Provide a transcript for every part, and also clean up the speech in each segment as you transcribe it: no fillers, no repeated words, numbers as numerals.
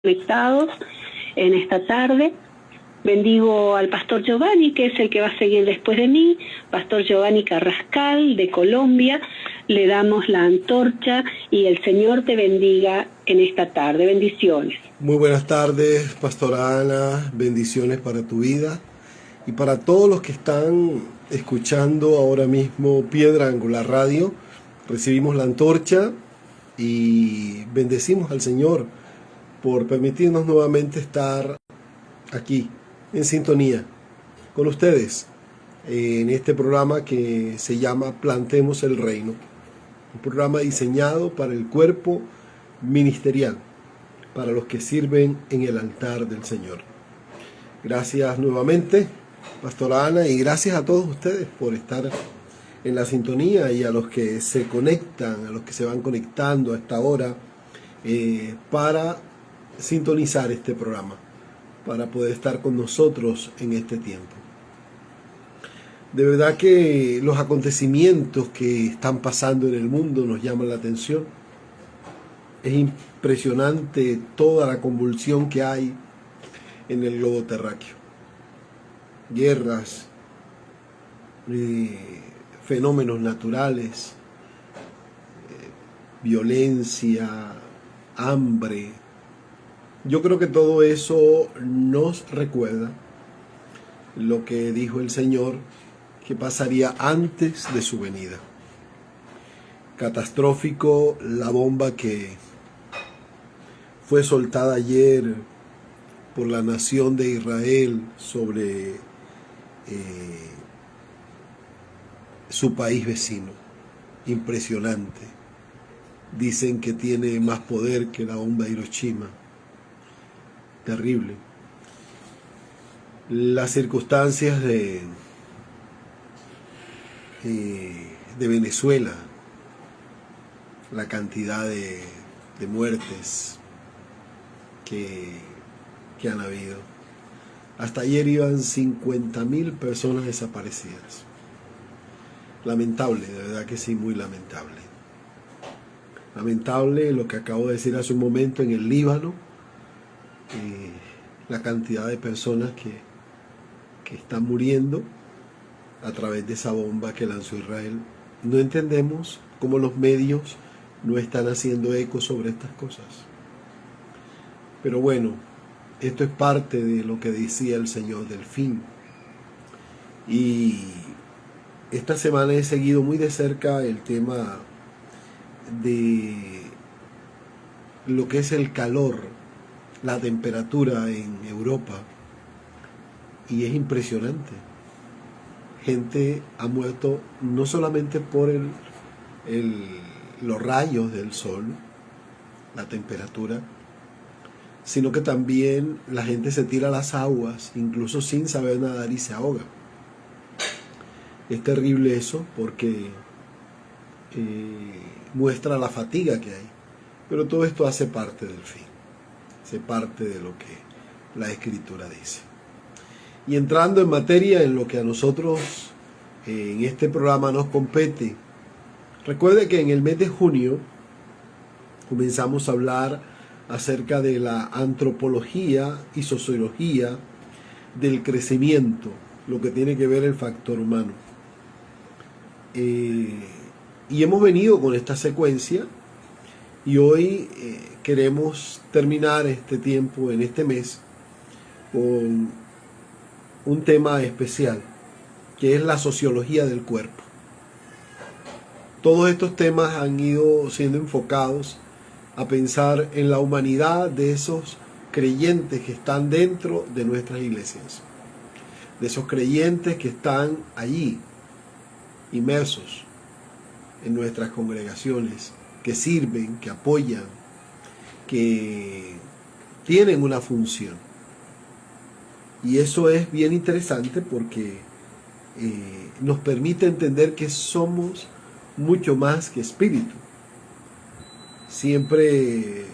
conectados en esta tarde. Bendigo al pastor Giovanni, que es el que va a seguir después de mí, pastor Giovanni Carrascal de Colombia. Le damos la antorcha y el Señor te bendiga en esta tarde. Bendiciones. Muy buenas tardes, pastora Ana. Bendiciones para tu vida y para todos los que están escuchando ahora mismo Piedra Angular Radio. Recibimos la antorcha y bendecimos al Señor por permitirnos nuevamente estar aquí en sintonía con ustedes en este programa que se llama Plantemos el Reino, un programa diseñado para el cuerpo ministerial, para los que sirven en el altar del Señor. Gracias nuevamente, pastora Ana, y gracias a todos ustedes por estar en la sintonía, y a los que se conectan, a los que se van conectando a esta hora para sintonizar este programa, para poder estar con nosotros en este tiempo. De verdad que los acontecimientos que están pasando en el mundo nos llaman la atención. Es impresionante toda la convulsión que hay en el globo terráqueo. Guerras, fenómenos naturales, violencia, hambre. Yo creo que todo eso nos recuerda lo que dijo el Señor que pasaría antes de su venida. Catastrófico la bomba que fue soltada ayer por la nación de Israel sobre su país vecino. Impresionante. Dicen que tiene más poder que la bomba de Hiroshima. Terrible. Las circunstancias de Venezuela, la cantidad de muertes que han habido. Hasta ayer iban 50.000 personas desaparecidas. Lamentable, de verdad que sí, muy lamentable. Lamentable lo que acabo de decir hace un momento en el Líbano. La cantidad de personas que están muriendo a través de esa bomba que lanzó Israel. No entendemos cómo los medios no están haciendo eco sobre estas cosas. Pero bueno, esto es parte de lo que decía el Señor del fin. Y esta semana he seguido muy de cerca el tema de lo que es el calor, la temperatura en Europa, y es impresionante. Gente ha muerto no solamente por los rayos del sol, la temperatura, sino que también la gente se tira a las aguas, incluso sin saber nadar, y se ahoga. Es terrible eso porque muestra la fatiga que hay, pero todo esto hace parte del fin. Hace parte de lo que la Escritura dice. Y entrando en materia, en lo que a nosotros en este programa nos compete, recuerde que en el mes de junio comenzamos a hablar acerca de la antropología y sociología del crecimiento, lo que tiene que ver el factor humano. Y hemos venido con esta secuencia, y hoy queremos terminar este tiempo en este mes con un tema especial, que es la sociología del cuerpo. Todos estos temas han ido siendo enfocados a pensar en la humanidad de esos creyentes que están dentro de nuestras iglesias, de esos creyentes que están allí, inmersos en nuestras congregaciones, que sirven, que apoyan, que tienen una función. Y eso es bien interesante porque nos permite entender que somos mucho más que espíritu. Siempre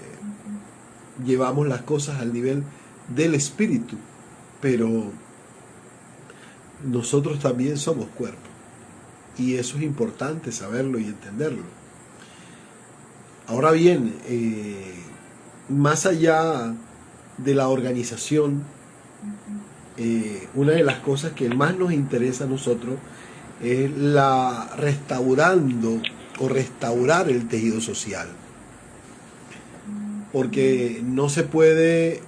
llevamos las cosas al nivel del espíritu, pero nosotros también somos cuerpo. Y eso es importante saberlo y entenderlo. Ahora bien, más allá de la organización, una de las cosas que más nos interesa a nosotros es la restaurando o restaurar el tejido social. Porque no se puede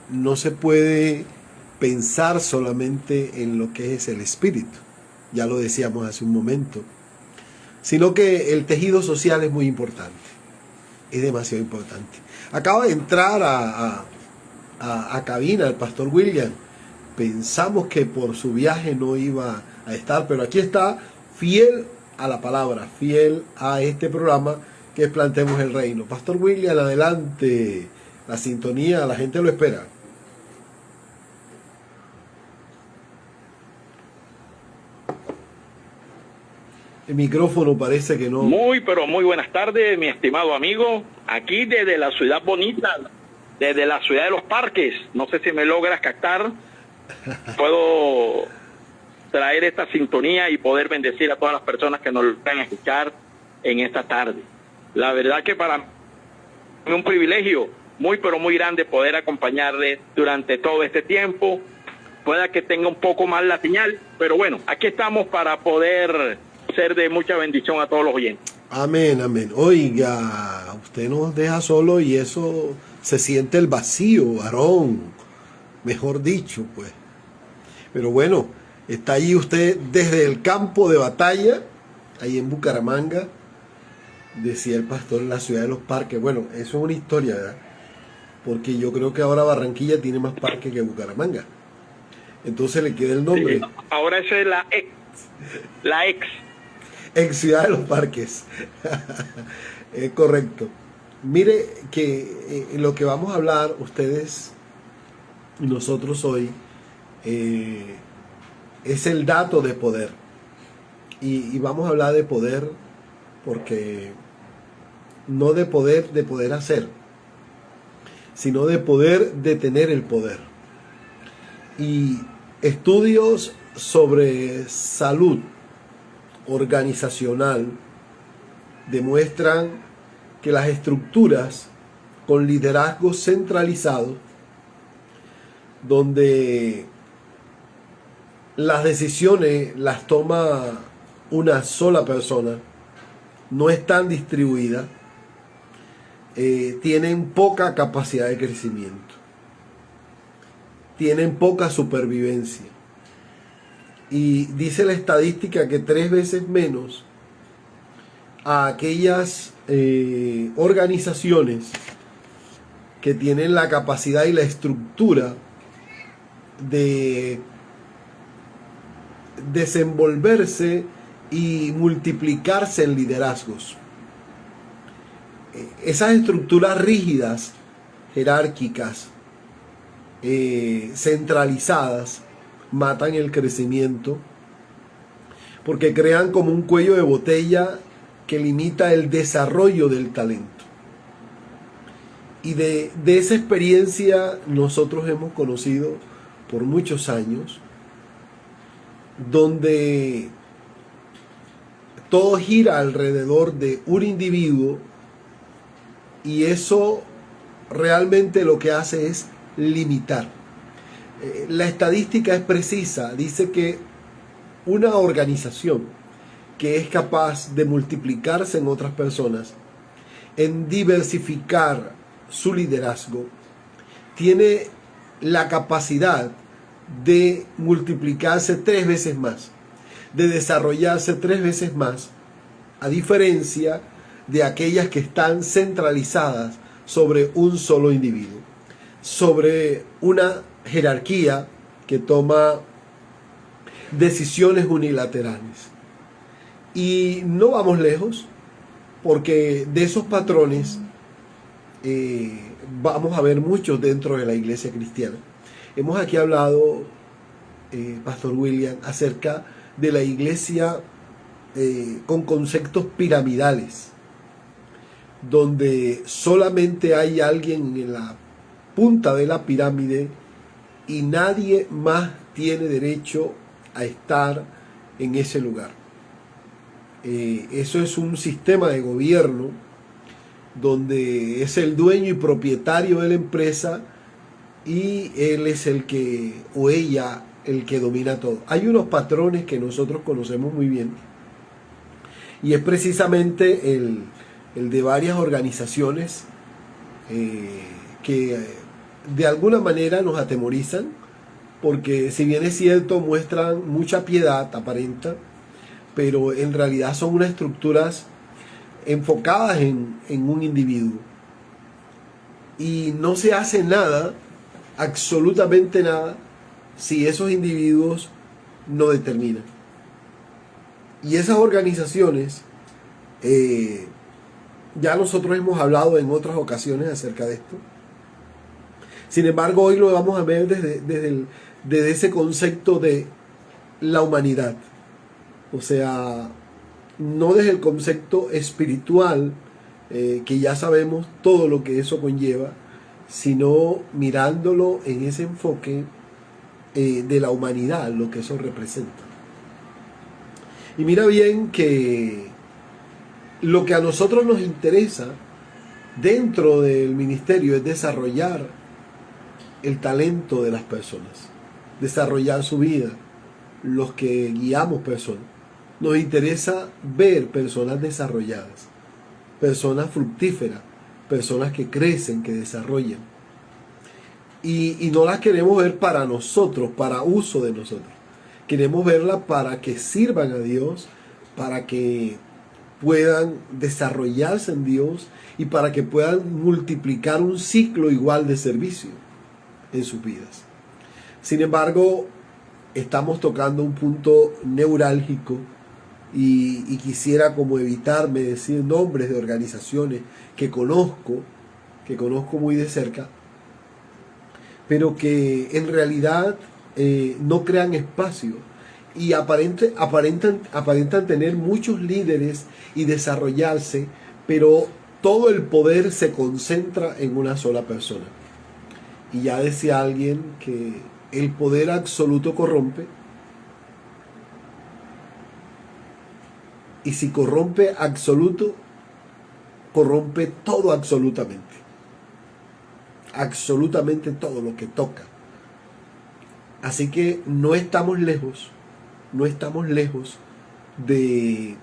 pensar solamente en lo que es el espíritu, ya lo decíamos hace un momento, sino que el tejido social es muy importante, es demasiado importante. Acaba de entrar a cabina el pastor William. Pensamos que por su viaje no iba a estar, pero aquí está, fiel a la palabra, fiel a este programa que es Plantemos el Reino. Pastor William, adelante, la sintonía, la gente lo espera. El micrófono parece que no. Muy, pero muy buenas tardes, mi estimado amigo. Aquí desde la ciudad bonita, desde la ciudad de los parques. No sé si me logras captar. Puedo traer esta sintonía y poder bendecir a todas las personas que nos van a escuchar en esta tarde. La verdad que para mí es un privilegio muy, pero muy grande poder acompañarles durante todo este tiempo. Pueda que tenga un poco más la señal, pero bueno, aquí estamos para poder ser de mucha bendición a todos los oyentes. Amén, amén. Oiga, usted nos deja solo y eso se siente el vacío, varón. Mejor dicho, pues. Pero bueno, está allí usted desde el campo de batalla, ahí en Bucaramanga, decía el pastor, en la ciudad de los parques. Bueno, eso es una historia, ¿verdad? Porque yo creo que ahora Barranquilla tiene más parques que Bucaramanga. Entonces le queda el nombre. Sí, ahora esa es la ex ciudad de los parques. Es correcto. Mire que lo que vamos a hablar ustedes y nosotros hoy es el dato de poder. Y vamos a hablar de poder porque no de poder hacer, sino de poder de tener el poder. Y estudios sobre salud organizacional demuestran que las estructuras con liderazgo centralizado, donde las decisiones las toma una sola persona, no están distribuidas, tienen poca capacidad de crecimiento, tienen poca supervivencia. Y dice la estadística que 3 veces menos a aquellas organizaciones que tienen la capacidad y la estructura de desenvolverse y multiplicarse en liderazgos. Esas estructuras rígidas, jerárquicas, centralizadas, matan el crecimiento porque crean como un cuello de botella que limita el desarrollo del talento. Y de esa experiencia nosotros hemos conocido por muchos años, donde todo gira alrededor de un individuo y eso realmente lo que hace es limitar. La estadística es precisa, dice que una organización que es capaz de multiplicarse en otras personas, en diversificar su liderazgo, tiene la capacidad de multiplicarse 3 veces más, de desarrollarse 3 veces más, a diferencia de aquellas que están centralizadas sobre un solo individuo, sobre una jerarquía que toma decisiones unilaterales. Y no vamos lejos, porque de esos patrones vamos a ver muchos dentro de la iglesia cristiana. Hemos aquí hablado, Pastor William, acerca de la iglesia con conceptos piramidales, donde solamente hay alguien en la punta de la pirámide y nadie más tiene derecho a estar en ese lugar. Eso es un sistema de gobierno donde es el dueño y propietario de la empresa y él es el que, o ella, el que domina todo. Hay unos patrones que nosotros conocemos muy bien, y es precisamente el de varias organizaciones que de alguna manera nos atemorizan, porque si bien es cierto muestran mucha piedad, aparenta, pero en realidad son unas estructuras enfocadas en un individuo, y no se hace nada, absolutamente nada, si esos individuos no determinan. Y esas organizaciones, ya nosotros hemos hablado en otras ocasiones acerca de esto. Sin embargo, hoy lo vamos a ver desde ese concepto de la humanidad. O sea, no desde el concepto espiritual, que ya sabemos todo lo que eso conlleva, sino mirándolo en ese enfoque de la humanidad, lo que eso representa. Y mira bien que lo que a nosotros nos interesa dentro del ministerio es desarrollar el talento de las personas, desarrollar su vida, los que guiamos personas. Nos interesa ver personas desarrolladas, personas fructíferas, personas que crecen, que desarrollan. Y no las queremos ver para nosotros, para uso de nosotros. Queremos verlas para que sirvan a Dios, para que puedan desarrollarse en Dios y para que puedan multiplicar un ciclo igual de servicio en sus vidas. Sin embargo, estamos tocando un punto neurálgico y quisiera como evitarme decir nombres de organizaciones que conozco muy de cerca, pero que en realidad no crean espacio y aparentan tener muchos líderes y desarrollarse, pero todo el poder se concentra en una sola persona. Y ya decía alguien que el poder absoluto corrompe, y si corrompe absoluto, corrompe todo absolutamente. Absolutamente todo lo que toca. Así que no estamos lejos de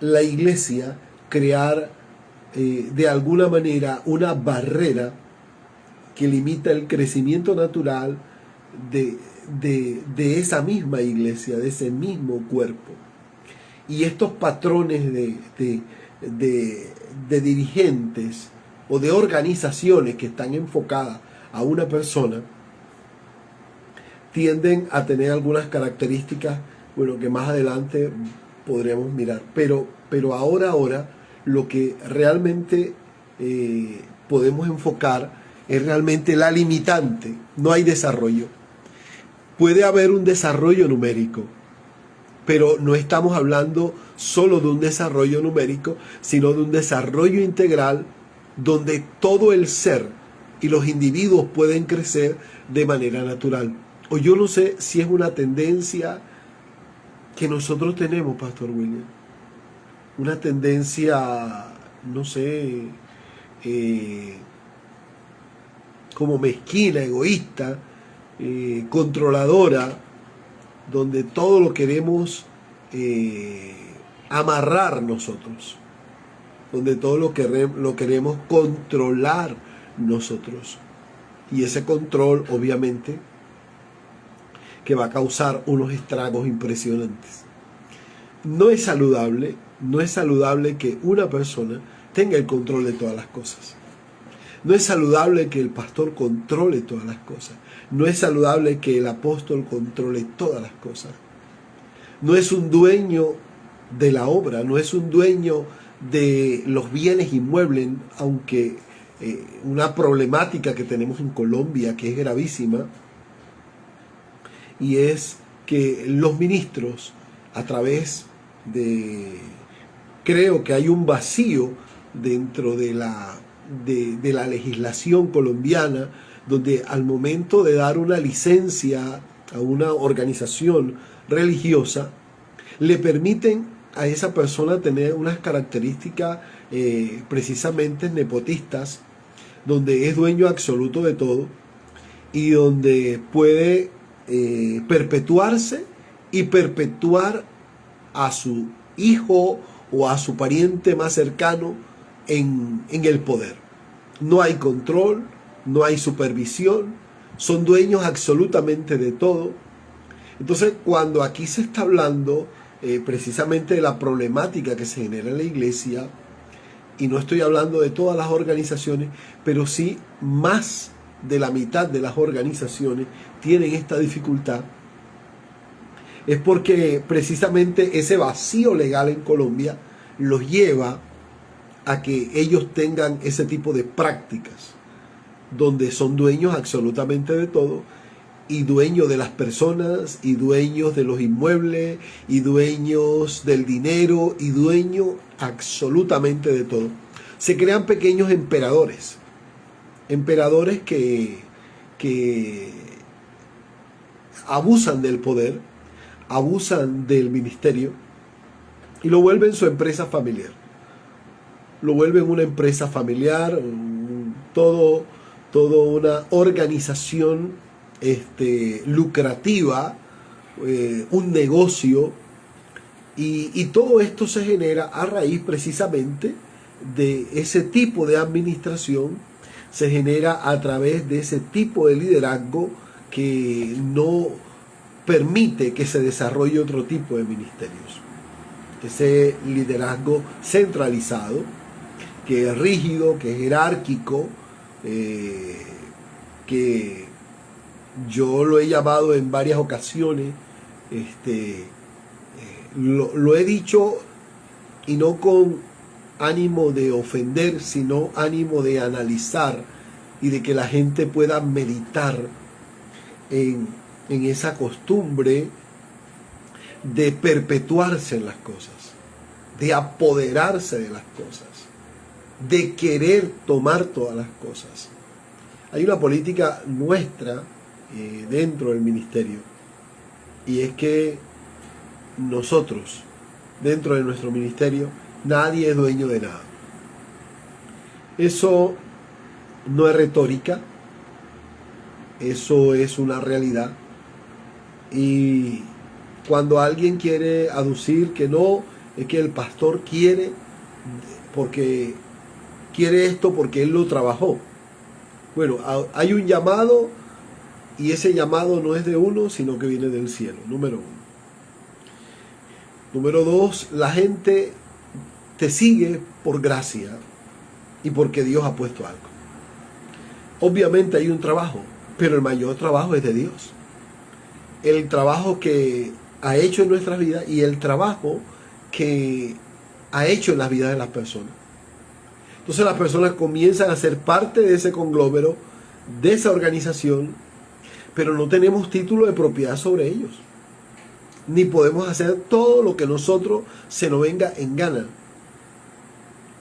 la iglesia crear de alguna manera una barrera que limita el crecimiento natural de esa misma iglesia, de ese mismo cuerpo. Y estos patrones de dirigentes o de organizaciones que están enfocadas a una persona tienden a tener algunas características, bueno, que más adelante podremos mirar. Pero ahora lo que realmente podemos enfocar es realmente la limitante. No hay desarrollo. Puede haber un desarrollo numérico, pero no estamos hablando solo de un desarrollo numérico, sino de un desarrollo integral donde todo el ser y los individuos pueden crecer de manera natural. O yo no sé si es una tendencia que nosotros tenemos, Pastor William. Una tendencia, no sé, como mezquina, egoísta, controladora, donde todo lo queremos amarrar nosotros, donde todo lo queremos controlar nosotros. Y ese control, obviamente, que va a causar unos estragos impresionantes. No es saludable que una persona tenga el control de todas las cosas. No es saludable que el pastor controle todas las cosas. No es saludable que el apóstol controle todas las cosas. No es un dueño de la obra, no es un dueño de los bienes inmuebles, aunque una problemática que tenemos en Colombia que es gravísima, y es que los ministros, a través de, creo que hay un vacío dentro de la legislación colombiana, donde al momento de dar una licencia a una organización religiosa, le permiten a esa persona tener unas características precisamente nepotistas, donde es dueño absoluto de todo, y donde puede perpetuarse y perpetuar a su hijo o a su pariente más cercano en el poder. No hay control, no hay supervisión, son dueños absolutamente de todo. Entonces, cuando aquí se está hablando precisamente de la problemática que se genera en la iglesia, y no estoy hablando de todas las organizaciones, pero sí más de la mitad de las organizaciones tienen esta dificultad, es porque precisamente ese vacío legal en Colombia los lleva a que ellos tengan ese tipo de prácticas, donde son dueños absolutamente de todo, y dueños de las personas, y dueños de los inmuebles, y dueños del dinero, y dueños absolutamente de todo. Se crean pequeños emperadores que abusan del poder, abusan del ministerio y lo vuelven su empresa familiar. Lo vuelven una empresa familiar, todo una organización lucrativa, un negocio, y todo esto se genera a raíz precisamente de ese tipo de administración, se genera a través de ese tipo de liderazgo que no permite que se desarrolle otro tipo de ministerios. Ese liderazgo centralizado, que es rígido, que es jerárquico, que yo lo he llamado en varias ocasiones, lo he dicho, y no con ánimo de ofender, sino ánimo de analizar y de que la gente pueda meditar en esa costumbre de perpetuarse en las cosas, de apoderarse de las cosas, de querer tomar todas las cosas. Hay una política nuestra dentro del ministerio, y es que nosotros, dentro de nuestro ministerio, nadie es dueño de nada. Eso no es retórica, eso es una realidad. Y cuando alguien quiere aducir que no, es que el pastor quiere esto porque él lo trabajó. Bueno, hay un llamado, y ese llamado no es de uno, sino que viene del cielo, número uno. Número dos, la gente te sigue por gracia y porque Dios ha puesto algo. Obviamente hay un trabajo, pero el mayor trabajo es de Dios. El trabajo que ha hecho en nuestras vidas y el trabajo que ha hecho en las vidas de las personas. Entonces las personas comienzan a ser parte de ese conglomero, de esa organización, pero no tenemos título de propiedad sobre ellos. Ni podemos hacer todo lo que nosotros se nos venga en gana.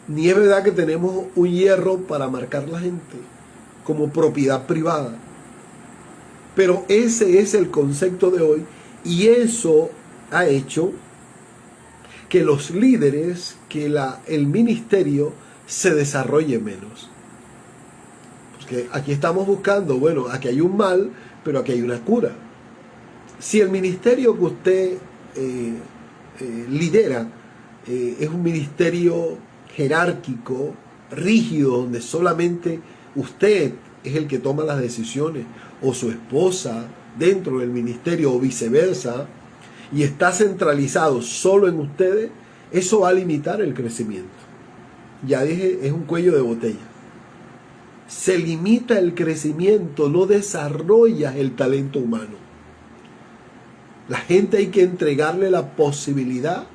Ni es verdad que tenemos un hierro para marcar la gente como propiedad privada. Pero ese es el concepto de hoy, y eso ha hecho que los líderes, que el ministerio se desarrolle menos. Porque aquí estamos buscando, bueno, aquí hay un mal, pero aquí hay una cura. Si el ministerio que usted lidera es un ministerio jerárquico, rígido, donde solamente usted es el que toma las decisiones, o su esposa dentro del ministerio, o viceversa, y está centralizado solo en ustedes, eso va a limitar el crecimiento. Ya dije, es un cuello de botella. Se limita el crecimiento, no desarrollas el talento humano. La gente hay que entregarle la posibilidad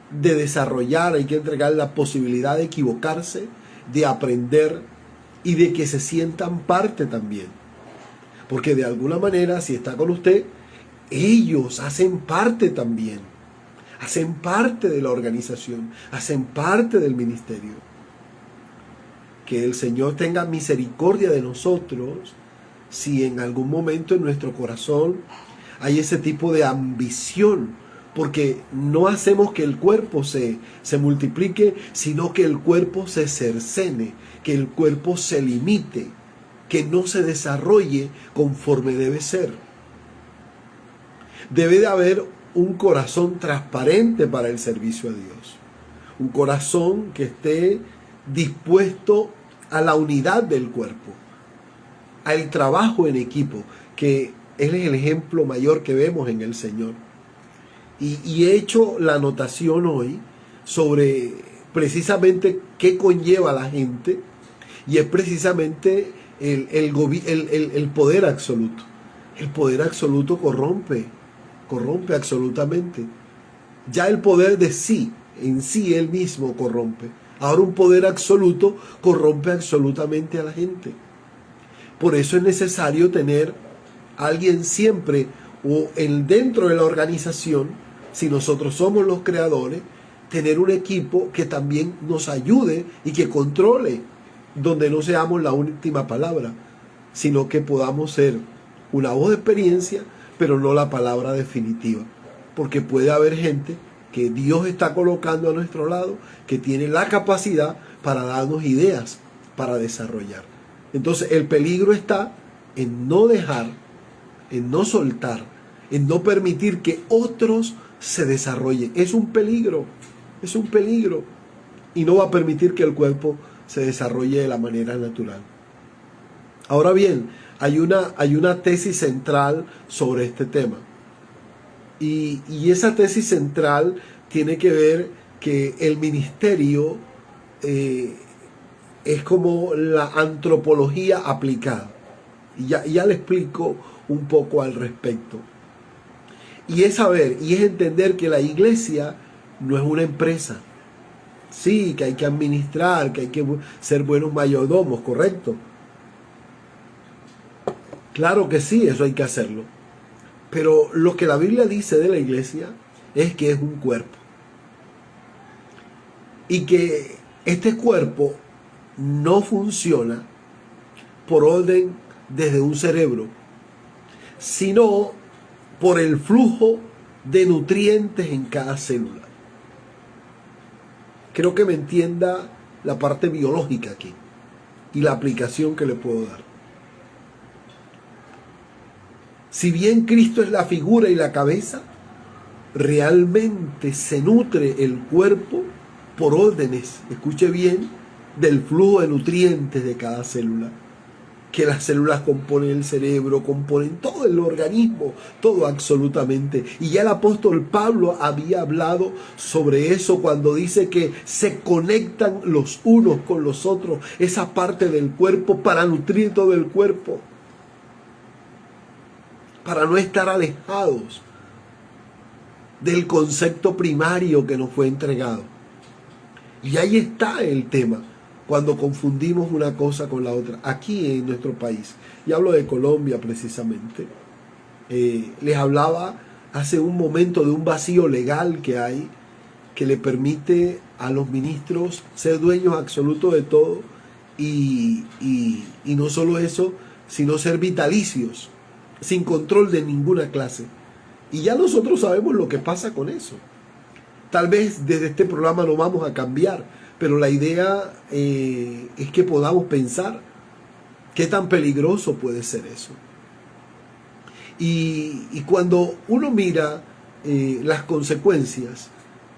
de desarrollar, hay que entregarle la posibilidad de equivocarse, de aprender y de que se sientan parte también. Porque de alguna manera, si está con usted, ellos hacen parte también. Hacen parte de la organización, hacen parte del ministerio. Que el Señor tenga misericordia de nosotros si en algún momento en nuestro corazón hay ese tipo de ambición, porque no hacemos que el cuerpo se multiplique, sino que el cuerpo se cercene, que el cuerpo se limite, que no se desarrolle conforme debe ser. Debe de haber un corazón transparente para el servicio a Dios. Un corazón que esté dispuesto a la unidad del cuerpo, al trabajo en equipo, que Él es el ejemplo mayor que vemos en el Señor. Y he hecho la anotación hoy sobre precisamente qué conlleva la gente, y es precisamente el poder absoluto. El poder absoluto corrompe absolutamente. Ya el poder de sí, en sí él mismo corrompe. Ahora un poder absoluto corrompe absolutamente a la gente. Por eso es necesario tener a alguien siempre dentro de la organización, si nosotros somos los creadores, tener un equipo que también nos ayude y que controle, donde no seamos la última palabra, sino que podamos ser una voz de experiencia, pero no la palabra definitiva. Porque puede haber gente que Dios está colocando a nuestro lado, que tiene la capacidad para darnos ideas para desarrollar. Entonces el peligro está en no dejar, en no soltar, en no permitir que otros se desarrollen. Es un peligro, y no va a permitir que el cuerpo se desarrolle de la manera natural. Ahora bien, hay una tesis central sobre este tema. Y esa tesis central tiene que ver que el ministerio es como la antropología aplicada. Y ya le explico un poco al respecto. Y es saber, y es entender que la iglesia no es una empresa. Sí, que hay que administrar, que hay que ser buenos mayordomos, ¿correcto? Claro que sí, eso hay que hacerlo. Pero lo que la Biblia dice de la iglesia es que es un cuerpo. Y que este cuerpo no funciona por orden desde un cerebro, sino por el flujo de nutrientes en cada célula. Creo que me entienda la parte biológica aquí y la aplicación que le puedo dar. Si bien Cristo es la figura y la cabeza, realmente se nutre el cuerpo por órdenes, escuche bien, del flujo de nutrientes de cada célula. Que las células componen el cerebro, componen todo el organismo, todo absolutamente. Y ya el apóstol Pablo había hablado sobre eso cuando dice que se conectan los unos con los otros, esa parte del cuerpo para nutrir todo el cuerpo, para no estar alejados del concepto primario que nos fue entregado. Y ahí está el tema, cuando confundimos una cosa con la otra, aquí en nuestro país. Y hablo de Colombia precisamente. Les hablaba hace un momento de un vacío legal que hay, que le permite a los ministros ser dueños absolutos de todo, y no solo eso, sino ser vitalicios, sin control de ninguna clase. Y ya nosotros sabemos lo que pasa con eso. Tal vez desde este programa no vamos a cambiar, pero la idea es que podamos pensar qué tan peligroso puede ser eso. Y cuando uno mira las consecuencias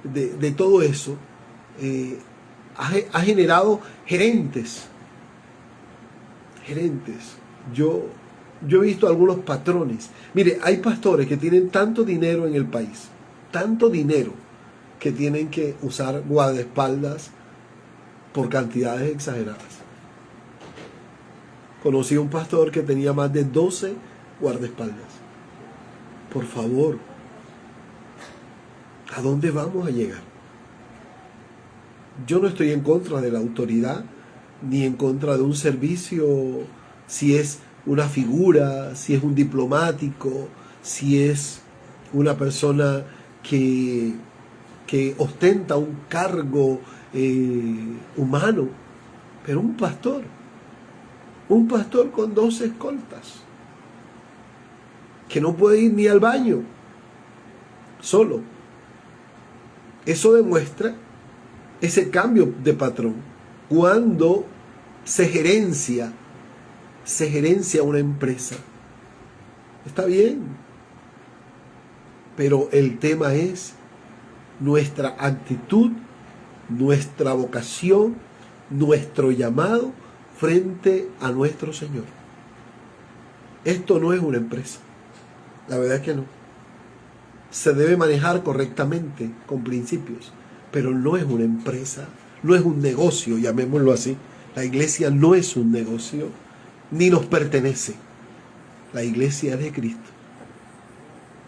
de todo eso, ha generado gerentes. Yo he visto algunos patrones. Mire, hay pastores que tienen tanto dinero en el país, tanto dinero, que tienen que usar guardaespaldas por cantidades exageradas. Conocí a un pastor que tenía más de 12 guardaespaldas. Por favor, ¿a dónde vamos a llegar? Yo no estoy en contra de la autoridad, ni en contra de un servicio, si es una figura, si es un diplomático, si es una persona que ostenta un cargo humano, pero un pastor con 12 escoltas, que no puede ir ni al baño solo. Eso demuestra ese cambio de patrón cuando se gerencia se gerencia una empresa. Está bien, pero el tema es nuestra actitud, nuestra vocación, nuestro llamado frente a nuestro Señor. Esto no es una empresa, la verdad es que no. Se debe manejar correctamente, con principios, pero no es una empresa, no es un negocio, llamémoslo así. La iglesia no es un negocio, ni nos pertenece. La iglesia es de Cristo.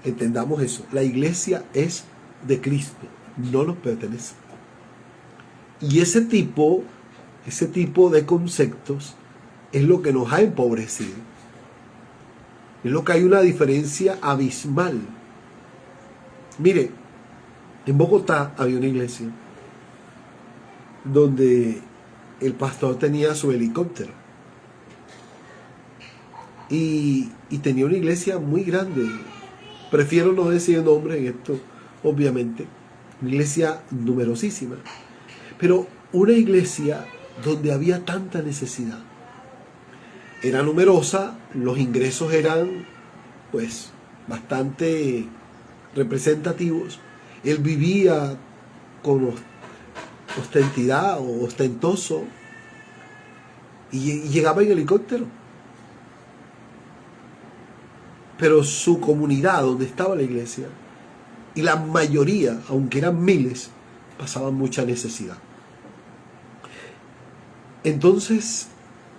Entendamos eso. La iglesia es de Cristo, no nos pertenece. Y ese tipo de conceptos es lo que nos ha empobrecido. Es lo que hay una diferencia abismal. Mire, en Bogotá había una iglesia donde el pastor tenía su helicóptero y tenía una iglesia muy grande. Prefiero no decir nombre en esto, obviamente. Una iglesia numerosísima, pero una iglesia donde había tanta necesidad. Era numerosa, los ingresos eran pues bastante representativos. Él vivía con ostentidad o ostentoso y llegaba en helicóptero. Pero su comunidad, donde estaba la iglesia, y la mayoría, aunque eran miles, pasaban mucha necesidad. Entonces,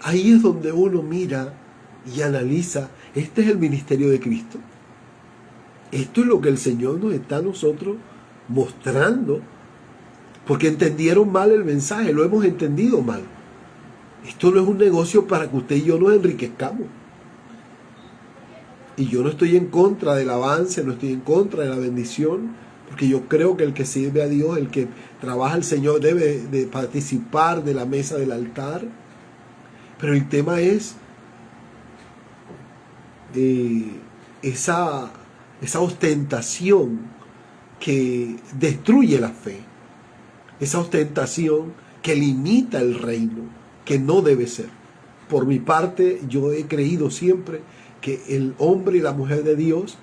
ahí es donde uno mira y analiza, este es el ministerio de Cristo. Esto es lo que el Señor nos está a nosotros mostrando, porque entendieron mal el mensaje, lo hemos entendido mal. Esto no es un negocio para que usted y yo nos enriquezcamos. Y yo no estoy en contra del avance, no estoy en contra de la bendición, porque yo creo que el que sirve a Dios, el que trabaja al Señor, debe de participar de la mesa del altar. Pero el tema es esa ostentación que destruye la fe, esa ostentación que limita el reino, que no debe ser. Por mi parte, yo he creído siempre que el hombre y la mujer de Dios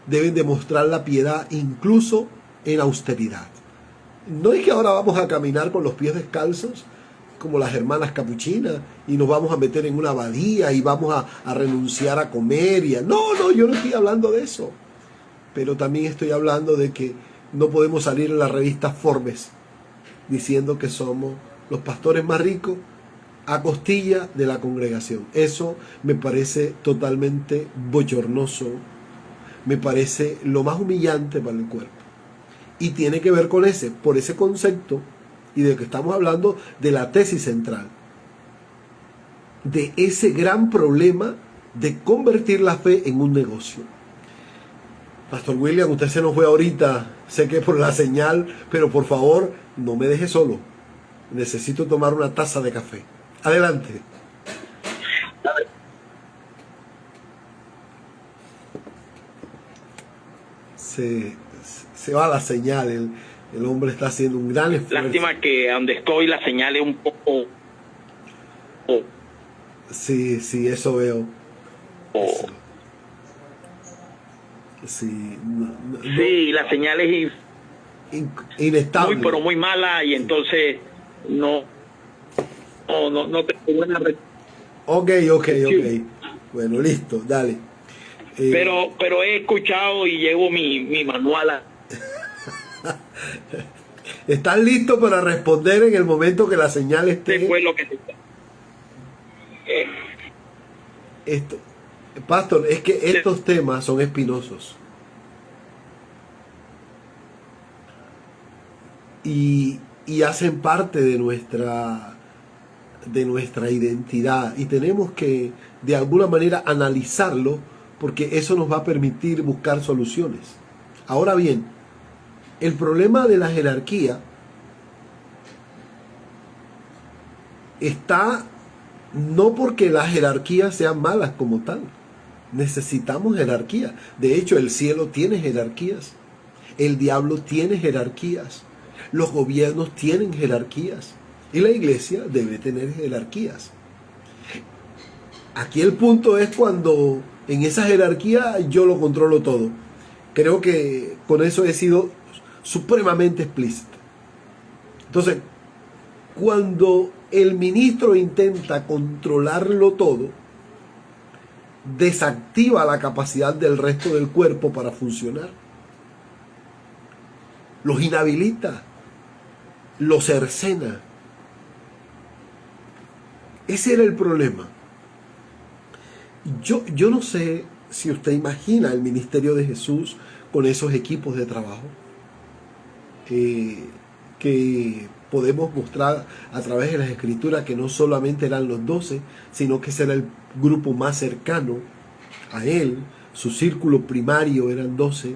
deben demostrar la piedad incluso en austeridad. No es que ahora vamos a caminar con los pies descalzos como las hermanas capuchinas y nos vamos a meter en una abadía y vamos a renunciar a comer. No, yo no estoy hablando de eso. Pero también estoy hablando de que no podemos salir en la revista Forbes diciendo que somos los pastores más ricos a costilla de la congregación. Eso me parece totalmente bochornoso, me parece lo más humillante para el cuerpo. Y tiene que ver con por ese concepto, y de que estamos hablando de la tesis central, de ese gran problema de convertir la fe en un negocio. Pastor William, usted se nos fue ahorita, sé que por la señal, pero por favor, no me deje solo. Necesito tomar una taza de café. Adelante. Se va la señal, el hombre está haciendo un gran esfuerzo. Lástima que donde estoy la señal es un poco... Sí, eso veo. Eso. Sí, sí, la señal es inestable. Muy, pero muy mala, y entonces no tengo buena red. Ok. Bueno, listo, dale. Pero he escuchado y llevo mi manual. ¿Estás listo para responder en el momento que la señal esté? Fue lo que Pastor, es que estos temas son espinosos. Y hacen parte de nuestra identidad. Y tenemos que, de alguna manera, analizarlo, porque eso nos va a permitir buscar soluciones. Ahora bien, el problema de la jerarquía está no porque las jerarquías sean malas como tal. Necesitamos jerarquía. De hecho, el cielo tiene jerarquías. El diablo tiene jerarquías. Los gobiernos tienen jerarquías. Y la iglesia debe tener jerarquías. Aquí el punto es cuando en esa jerarquía yo lo controlo todo. Creo que con eso he sido supremamente explícito. Entonces, cuando el ministro intenta controlarlo todo, desactiva la capacidad del resto del cuerpo para funcionar. Los inhabilita, los cercena. Ese era el problema. Yo no sé si usted imagina el ministerio de Jesús con esos equipos de trabajo que podemos mostrar a través de las escrituras, que no solamente eran los 12, sino que ese era el grupo más cercano a él. Su círculo primario eran 12.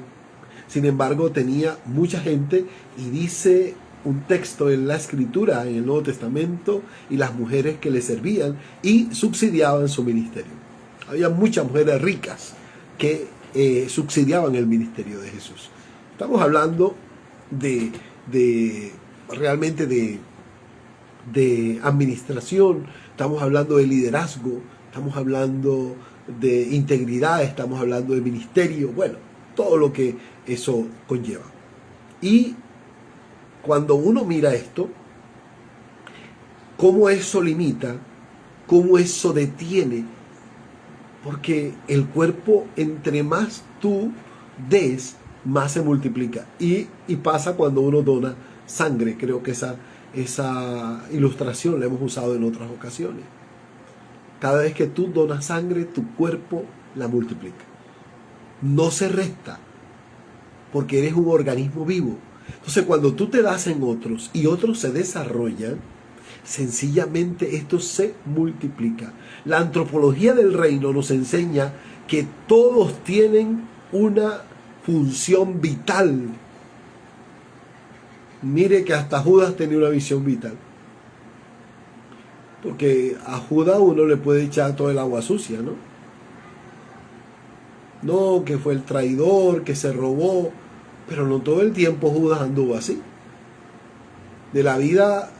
Sin embargo, tenía mucha gente, y dice un texto en la escritura, en el Nuevo Testamento, y las mujeres que le servían y subsidiaban su ministerio. Había muchas mujeres ricas que subsidiaban el ministerio de Jesús. Estamos hablando realmente de administración, estamos hablando de liderazgo, estamos hablando de integridad, estamos hablando de ministerio, bueno, todo lo que eso conlleva. Y cuando uno mira esto, cómo eso limita, cómo eso detiene, porque el cuerpo, entre más tú des, más se multiplica. Y pasa cuando uno dona sangre. Creo que esa ilustración la hemos usado en otras ocasiones. Cada vez que tú donas sangre, tu cuerpo la multiplica. No se resta, porque eres un organismo vivo. Entonces, cuando tú te das en otros y otros se desarrollan, sencillamente esto se multiplica. La antropología del reino nos enseña que todos tienen una función vital. Mire que hasta Judas tenía una visión vital. Porque a Judas uno le puede echar todo el agua sucia, ¿no? No, que fue el traidor, que se robó. Pero no todo el tiempo Judas anduvo así. De la vida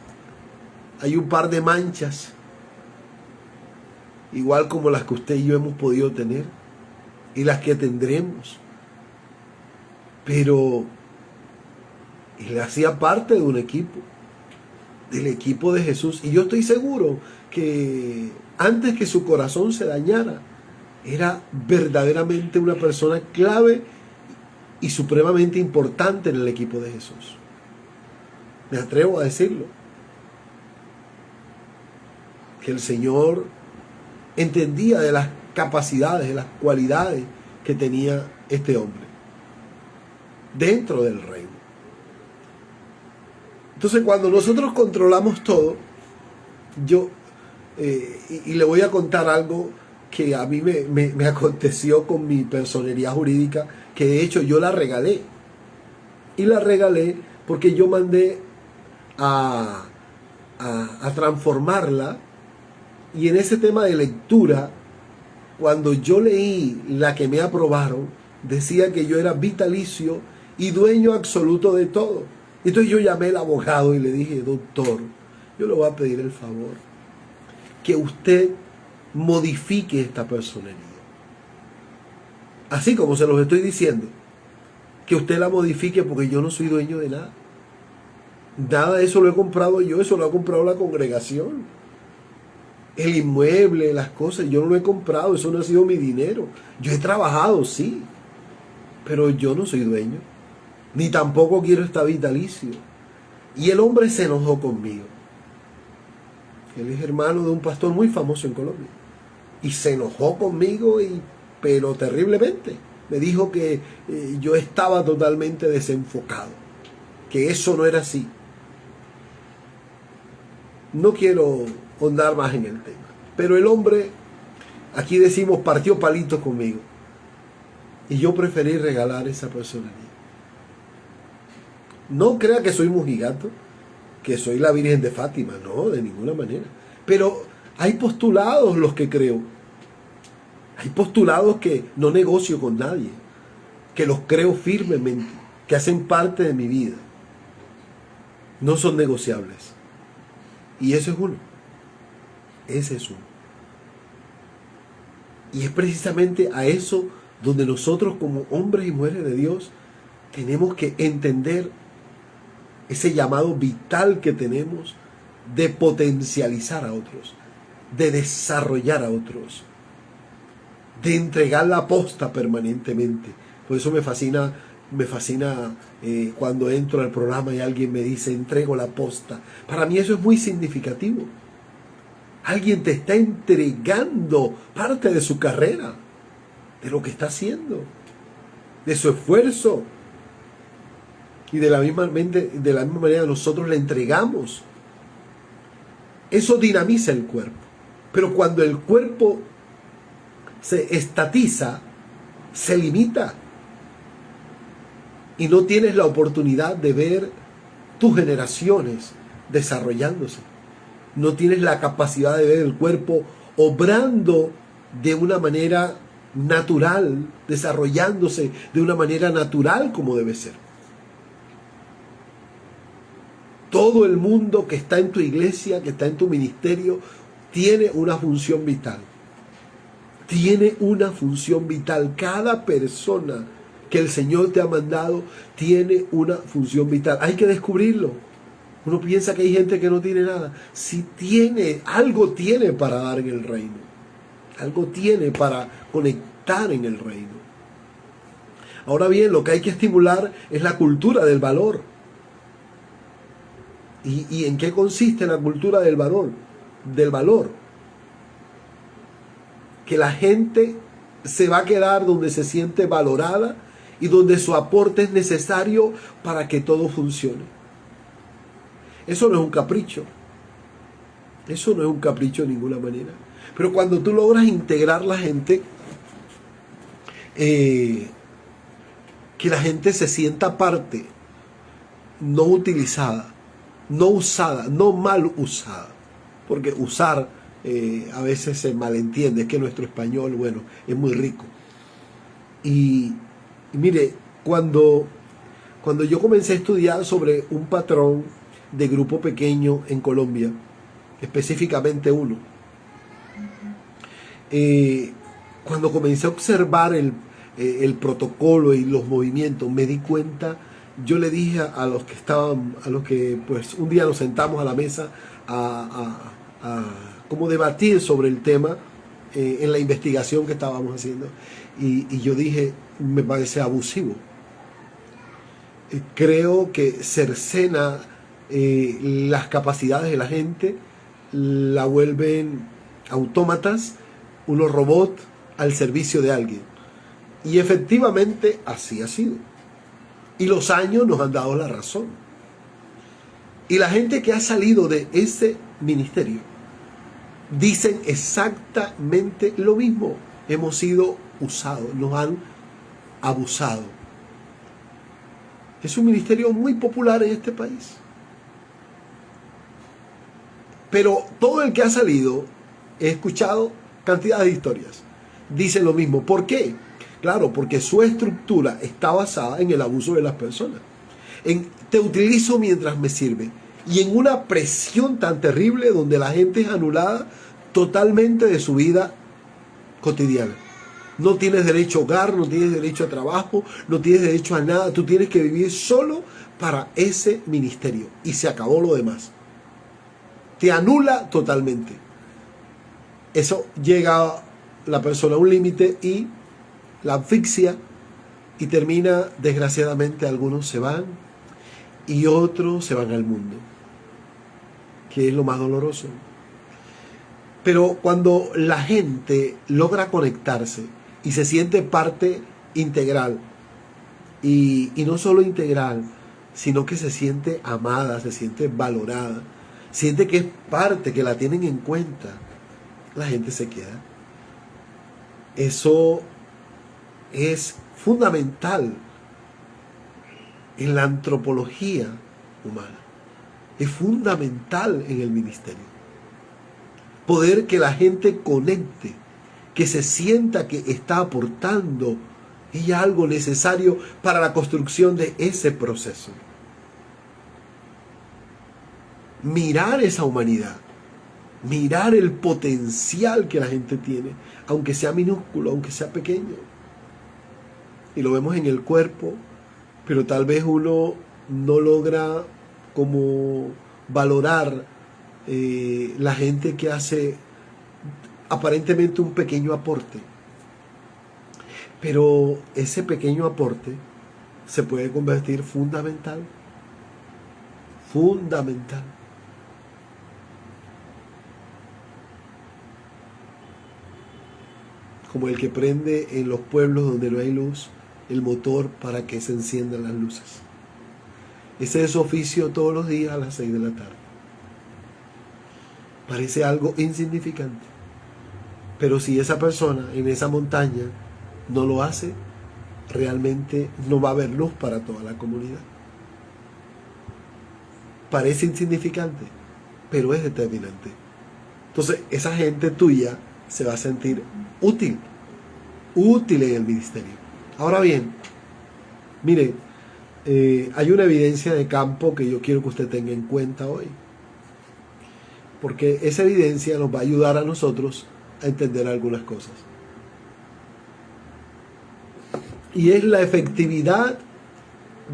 hay un par de manchas, igual como las que usted y yo hemos podido tener y las que tendremos. Pero él hacía parte de un equipo, del equipo de Jesús. Y yo estoy seguro que antes que su corazón se dañara, era verdaderamente una persona clave y supremamente importante en el equipo de Jesús. Me atrevo a decirlo. Que el Señor entendía de las capacidades, de las cualidades que tenía este hombre dentro del reino. Entonces, cuando nosotros controlamos todo, y le voy a contar algo que a mí me aconteció con mi personería jurídica, que de hecho yo la regalé. Y la regalé porque yo mandé a transformarla. Y en ese tema de lectura, cuando yo leí la que me aprobaron, decía que yo era vitalicio y dueño absoluto de todo. Entonces yo llamé al abogado y le dije: doctor, yo le voy a pedir el favor que usted modifique esta personería. Así como se los estoy diciendo, que usted la modifique, porque yo no soy dueño de nada. Nada de eso lo he comprado yo, eso lo ha comprado la congregación. El inmueble, las cosas, yo no lo he comprado, eso no ha sido mi dinero. Yo he trabajado, sí, pero yo no soy dueño, ni tampoco quiero estar vitalicio. Y el hombre se enojó conmigo. Él es hermano de un pastor muy famoso en Colombia. Y se enojó conmigo, pero terriblemente. Me dijo que yo estaba totalmente desenfocado, que eso no era así. No quiero ahondar más en el tema, pero el hombre, aquí decimos, partió palitos conmigo, y yo preferí regalar esa personalidad. No crea que soy mojigato, que soy la Virgen de Fátima, no, de ninguna manera. Pero hay postulados los que creo, hay postulados que no negocio con nadie, que los creo firmemente, que hacen parte de mi vida, no son negociables. Y ese es uno. Ese es uno. Y es precisamente a eso donde nosotros como hombres y mujeres de Dios tenemos que entender ese llamado vital que tenemos de potencializar a otros, de desarrollar a otros, de entregar la posta permanentemente. Por eso me fascina cuando entro al programa y alguien me dice, entrego la posta. Para mí eso es muy significativo. Alguien te está entregando parte de su carrera, de lo que está haciendo, de su esfuerzo. Y de la misma manera nosotros le entregamos. Eso dinamiza el cuerpo. Pero cuando el cuerpo se estatiza, se limita. Y no tienes la oportunidad de ver tus generaciones desarrollándose. No tienes la capacidad de ver el cuerpo obrando de una manera natural, desarrollándose de una manera natural como debe ser. Todo el mundo que está en tu iglesia, que está en tu ministerio, tiene una función vital. Tiene una función vital. Cada persona que el Señor te ha mandado tiene una función vital. Hay que descubrirlo. Uno piensa que hay gente que no tiene nada. Si tiene, algo tiene para dar en el reino. Algo tiene para conectar en el reino. Ahora bien, lo que hay que estimular es la cultura del valor. ¿Y en qué consiste la cultura del valor? Del valor. Que la gente se va a quedar donde se siente valorada y donde su aporte es necesario para que todo funcione. Eso no es un capricho. Eso no es un capricho de ninguna manera. Pero cuando tú logras integrar la gente, que la gente se sienta parte, no utilizada, no usada, no mal usada. Porque usar a veces se malentiende. Es que nuestro español, bueno, es muy rico. Y mire, cuando yo comencé a estudiar sobre un patrón de grupo pequeño en Colombia, específicamente uno, cuando comencé a observar el protocolo y los movimientos, me di cuenta. Yo le dije a los que pues un día nos sentamos a la mesa a como debatir sobre el tema en la investigación que estábamos haciendo, y yo dije, me parece abusivo. Creo que cercena las capacidades de la gente, la vuelven autómatas, unos robots al servicio de alguien. Y efectivamente así ha sido. Y los años nos han dado la razón. Y la gente que ha salido de ese ministerio dicen exactamente lo mismo. Hemos sido usados, nos han abusado. Es un ministerio muy popular en este país. Pero todo el que ha salido, he escuchado cantidad de historias, dicen lo mismo. ¿Por qué? Claro, porque su estructura está basada en el abuso de las personas. En te utilizo mientras me sirve. Y en una presión tan terrible donde la gente es anulada totalmente de su vida cotidiana. No tienes derecho a hogar, no tienes derecho a trabajo, no tienes derecho a nada. Tú tienes que vivir solo para ese ministerio. Y se acabó lo demás. Te anula totalmente. Eso llega la persona a un límite y la asfixia, y termina, desgraciadamente, algunos se van y otros se van al mundo, que es lo más doloroso. Pero cuando la gente logra conectarse y se siente parte integral, y no solo integral, sino que se siente amada, se siente valorada, siente que es parte, que la tienen en cuenta, la gente se queda. Eso es fundamental en la antropología humana. Es fundamental en el ministerio. Poder que la gente conecte, que se sienta que está aportando y algo necesario para la construcción de ese proceso. Mirar esa humanidad mirar el potencial que la gente tiene, aunque sea minúsculo, aunque sea pequeño. Y lo vemos en el cuerpo, pero tal vez uno no logra como valorar la gente que hace aparentemente un pequeño aporte. Pero ese pequeño aporte se puede convertir fundamental. Fundamental. Como el que prende en los pueblos donde no hay luz el motor para que se enciendan las luces. Ese es su oficio todos los días a las 6 de la tarde. Parece algo insignificante. Pero si esa persona en esa montaña no lo hace, realmente no va a haber luz para toda la comunidad. Parece insignificante, pero es determinante. Entonces, esa gente tuya se va a sentir útil en el ministerio. Ahora bien, mire, hay una evidencia de campo que yo quiero que usted tenga en cuenta hoy, porque esa evidencia nos va a ayudar a nosotros a entender algunas cosas. Y es la efectividad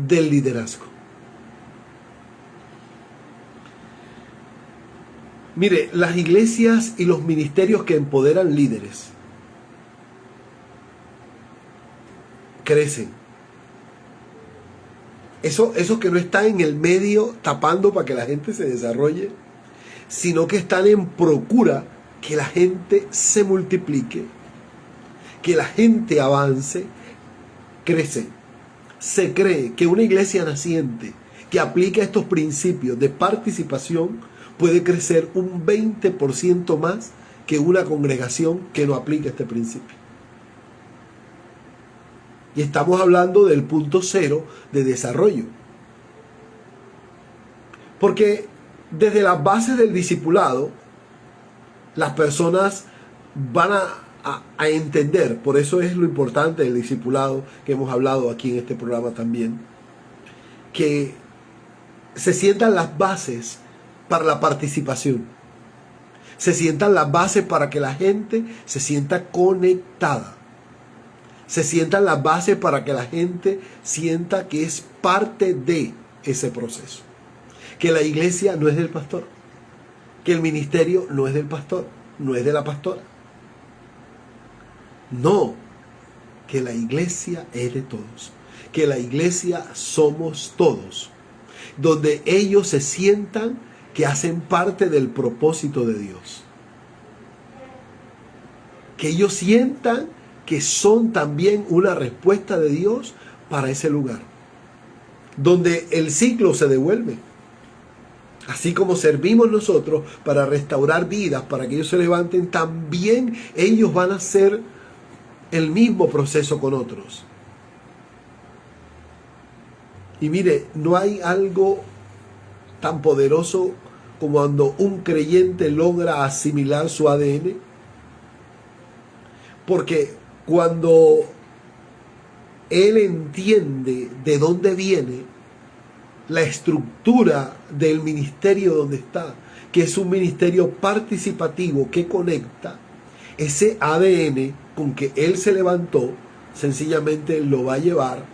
del liderazgo. Mire, las iglesias y los ministerios que empoderan líderes crecen. Eso que no están en el medio tapando para que la gente se desarrolle, sino que están en procura que la gente se multiplique, que la gente avance, crece. Se cree que una iglesia naciente que aplica estos principios de participación puede crecer un 20% más que una congregación que no aplica este principio. Y estamos hablando del punto cero de desarrollo. Porque desde las bases del discipulado, las personas van a entender, por eso es lo importante del discipulado que hemos hablado aquí en este programa también, que se sientan las bases para la participación, se sientan las bases para que la gente se sienta conectada, se sientan las bases para que la gente sienta que es parte de ese proceso, que la iglesia no es del pastor, que el ministerio no es del pastor, no es de la pastora. No, que la iglesia es de todos, que la iglesia somos todos, donde ellos se sientan que hacen parte del propósito de Dios, que ellos sientan que son también una respuesta de Dios para ese lugar, donde el ciclo se devuelve. Así como servimos nosotros para restaurar vidas, para que ellos se levanten, también ellos van a hacer el mismo proceso con otros. Y mire, no hay algo tan poderoso como cuando un creyente logra asimilar su ADN. Porque cuando él entiende de dónde viene la estructura del ministerio donde está, que es un ministerio participativo que conecta, ese ADN con que él se levantó, sencillamente lo va a llevar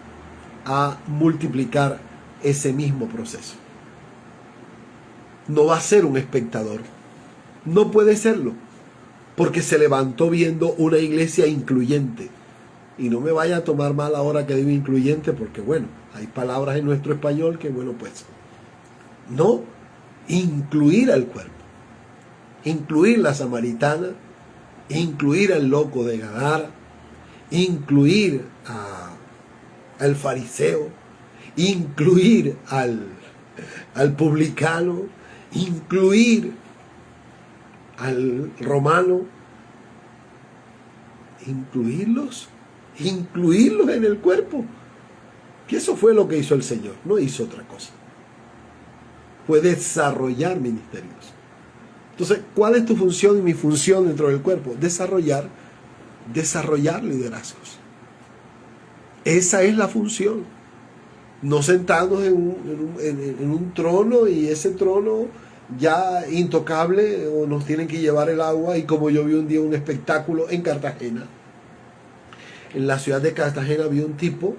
a multiplicar ese mismo proceso. No va a ser un espectador. No puede serlo, porque se levantó viendo una iglesia incluyente. Y no me vaya a tomar mal ahora que digo incluyente, porque bueno, hay palabras en nuestro español que bueno, pues no, incluir al cuerpo, incluir la samaritana, incluir al loco de Gadara, incluir al fariseo, incluir al publicano, incluir al romano, incluirlos en el cuerpo. Que eso fue lo que hizo el Señor, no hizo otra cosa. Fue desarrollar ministerios. Entonces, ¿cuál es tu función y mi función dentro del cuerpo? Desarrollar liderazgos. Esa es la función. No sentarnos en un trono y ese trono ya intocable o nos tienen que llevar el agua. Y como yo vi un día un espectáculo en Cartagena, en la ciudad de Cartagena vi un tipo,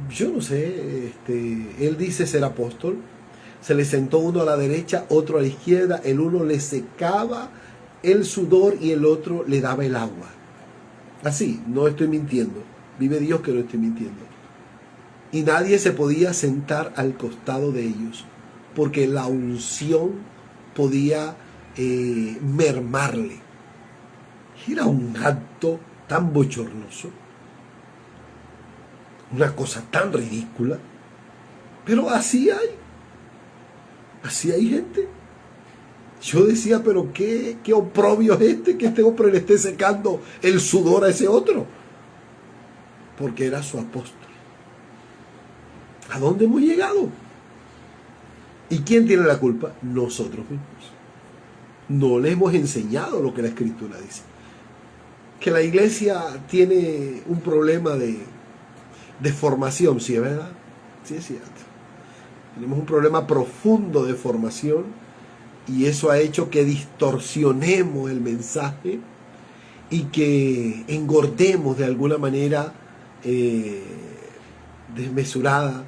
yo no sé, él dice ser apóstol, se le sentó uno a la derecha, otro a la izquierda, el uno le secaba el sudor y el otro le daba el agua. Así, no estoy mintiendo, vive Dios que no estoy mintiendo. Y nadie se podía sentar al costado de ellos, porque la unción podía mermarle. Era un acto tan bochornoso, una cosa tan ridícula, pero así hay gente. Yo decía, pero qué oprobio es que este hombre le esté secando el sudor a ese otro, porque era su apóstol. ¿A dónde hemos llegado? ¿Y quién tiene la culpa? Nosotros mismos. No le hemos enseñado lo que la Escritura dice. Que la iglesia tiene un problema de formación, ¿sí es verdad? Sí es cierto. Tenemos un problema profundo de formación y eso ha hecho que distorsionemos el mensaje y que engordemos de alguna manera desmesurada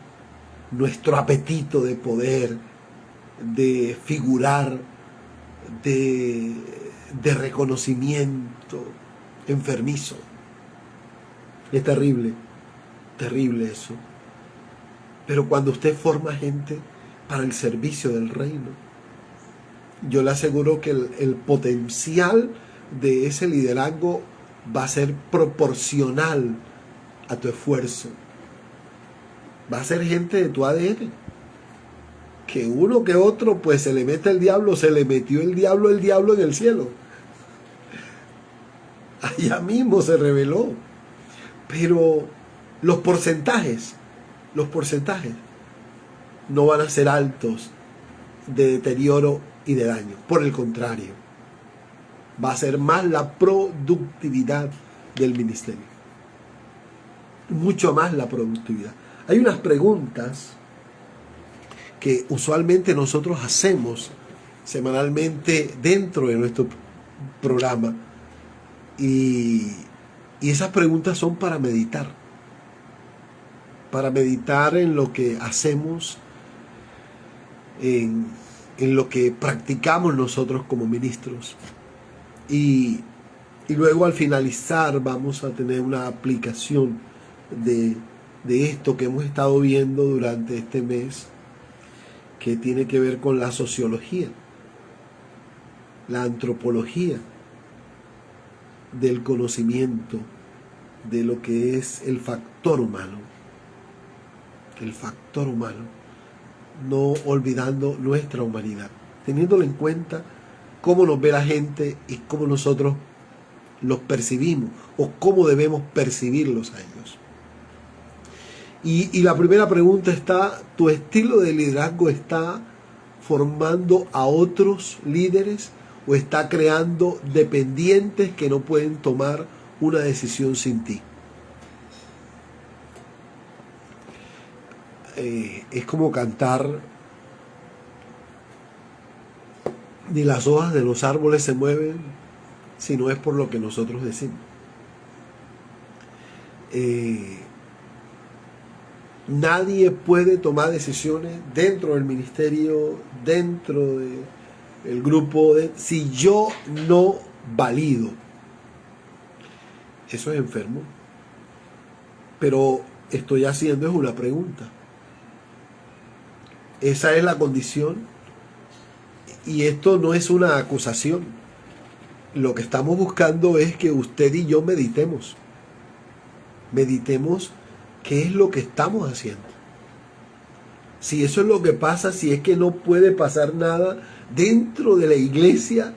nuestro apetito de poder, de figurar, de reconocimiento enfermizo. Es terrible, terrible eso. Pero cuando usted forma gente para el servicio del reino, yo le aseguro que el potencial de ese liderazgo va a ser proporcional a tu esfuerzo. Va a ser gente de tu ADN. Que uno que otro pues se le mete el diablo, se le metió el diablo en el cielo. Allá mismo se reveló. Pero los porcentajes no van a ser altos de deterioro y de daño. Por el contrario, va a ser más la productividad del ministerio. Mucho más la productividad. Hay unas preguntas que usualmente nosotros hacemos semanalmente dentro de nuestro programa y esas preguntas son para meditar en lo que hacemos, en lo que practicamos nosotros como ministros y luego al finalizar vamos a tener una aplicación de esto que hemos estado viendo durante este mes, que tiene que ver con la sociología, la antropología del conocimiento de lo que es el factor humano, no olvidando nuestra humanidad, teniéndolo en cuenta cómo nos ve la gente y cómo nosotros los percibimos o cómo debemos percibirlos a ellos. Y la primera pregunta está, ¿tu estilo de liderazgo está formando a otros líderes o está creando dependientes que no pueden tomar una decisión sin ti? Es como cantar, ni las hojas de los árboles se mueven si no es por lo que nosotros decimos. Nadie puede tomar decisiones dentro del ministerio, dentro del grupo, si yo no valido. Eso es enfermo. Pero estoy haciendo es una pregunta. Esa es la condición. Y esto no es una acusación. Lo que estamos buscando es que usted y yo meditemos. Meditemos qué es lo que estamos haciendo. Si eso es lo que pasa, si es que no puede pasar nada dentro de la iglesia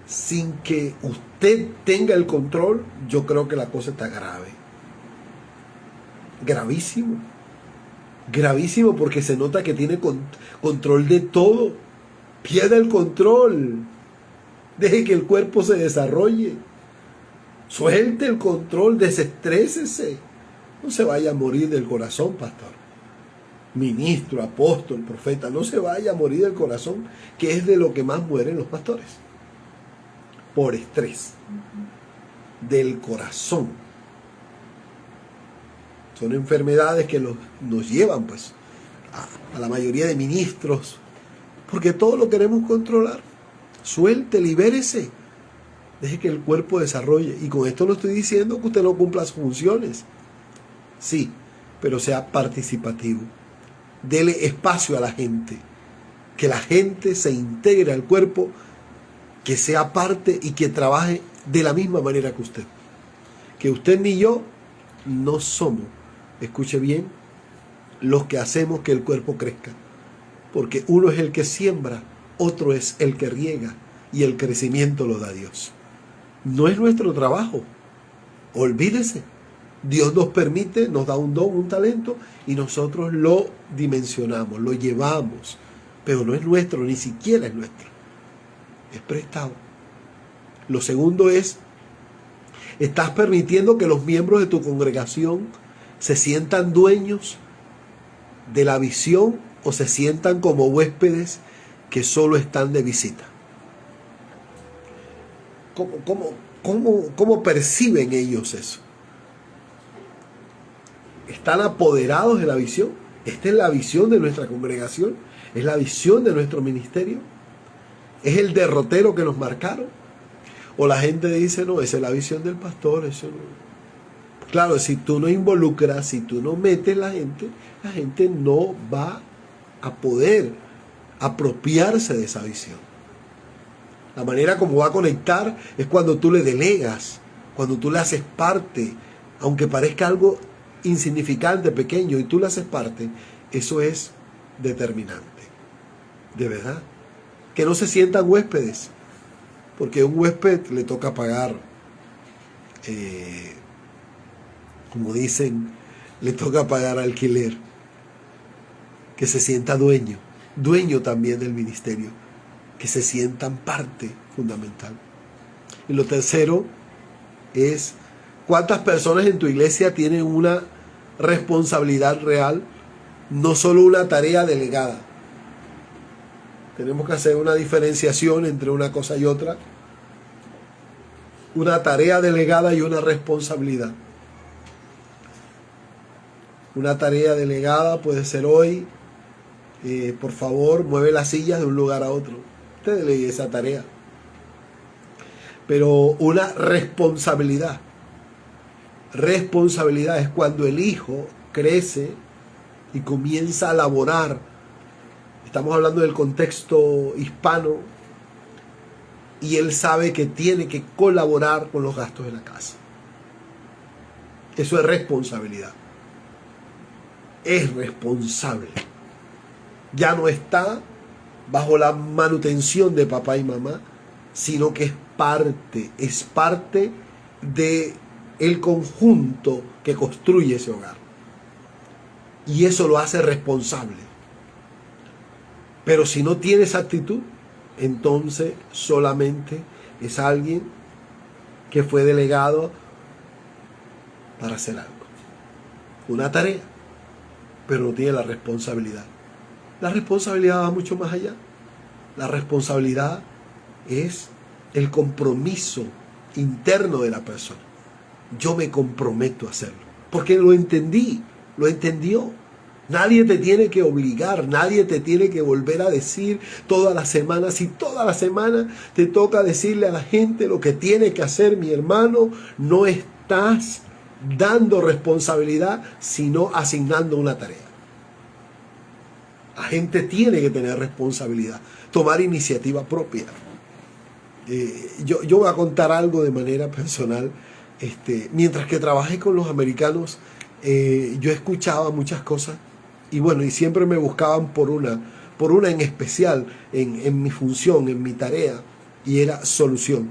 sin que usted tenga el control, yo creo que la cosa está grave. Gravísimo. Gravísimo porque se nota que tiene control de todo. Pierda el control. Deje que el cuerpo se desarrolle. Suelte el control, desestrésese. No se vaya a morir del corazón, pastor. ministro, apóstol, profeta, no se vaya a morir del corazón, que es de lo que más mueren los pastores. Por estrés. Del corazón. Son enfermedades que nos llevan pues a la mayoría de ministros, porque todo lo queremos controlar. Suelte, libérese. Deje que el cuerpo desarrolle. Y con esto no estoy diciendo que usted no cumpla sus funciones. Sí, pero sea participativo. Dele espacio a la gente. Que la gente se integre al cuerpo, que sea parte y que trabaje de la misma manera que usted. Que usted ni yo no somos, escuche bien, los que hacemos que el cuerpo crezca. Porque uno es el que siembra, otro es el que riega, y el crecimiento lo da Dios. No es nuestro trabajo. Olvídese. Dios nos permite, nos da un don, un talento, y nosotros lo dimensionamos, lo llevamos. Pero no es nuestro, ni siquiera es nuestro. Es prestado. Lo segundo es, estás permitiendo que los miembros de tu congregación se sientan dueños de la visión o se sientan como huéspedes que solo están de visita. ¿Cómo perciben ellos eso? ¿Están apoderados de la visión? ¿Esta es la visión de nuestra congregación? ¿Es la visión de nuestro ministerio? ¿Es el derrotero que nos marcaron? ¿O la gente dice, no, esa es la visión del pastor? Eso no. Claro, si tú no involucras, si tú no metes la gente no va a poder apropiarse de esa visión. La manera como va a conectar es cuando tú le delegas, cuando tú le haces parte, aunque parezca algo insignificante, pequeño, y tú le haces parte, eso es determinante. De verdad. Que no se sientan huéspedes, porque a un huésped le toca pagar, como dicen, le toca pagar alquiler. Que se sienta dueño también del ministerio, que se sientan parte fundamental. Y lo tercero es, ¿cuántas personas en tu iglesia tienen una responsabilidad real, no solo una tarea delegada? Tenemos que hacer una diferenciación entre una cosa y otra. Una tarea delegada y una responsabilidad. Una tarea delegada puede ser hoy, por favor, mueve las sillas de un lugar a otro. Usted delegue esa tarea. Pero una responsabilidad. Responsabilidad es cuando el hijo crece y comienza a laborar. Estamos hablando del contexto hispano y él sabe que tiene que colaborar con los gastos de la casa. Eso es responsabilidad. Es responsable. Ya no está bajo la manutención de papá y mamá, sino que es parte de el conjunto que construye ese hogar. Y eso lo hace responsable. Pero si no tiene esa actitud, entonces solamente es alguien que fue delegado para hacer algo. Una tarea, pero no tiene la responsabilidad. La responsabilidad va mucho más allá. La responsabilidad es el compromiso interno de la persona. Yo me comprometo a hacerlo. Porque lo entendió. Nadie te tiene que obligar, nadie te tiene que volver a decir toda la semana. Si toda la semana te toca decirle a la gente lo que tiene que hacer, mi hermano, no estás dando responsabilidad, sino asignando una tarea. La gente tiene que tener responsabilidad, tomar iniciativa propia. Yo voy a contar algo de manera personal. Mientras que trabajé con los americanos, yo escuchaba muchas cosas y bueno, y siempre me buscaban por una en especial en mi función, en mi tarea, y era solución.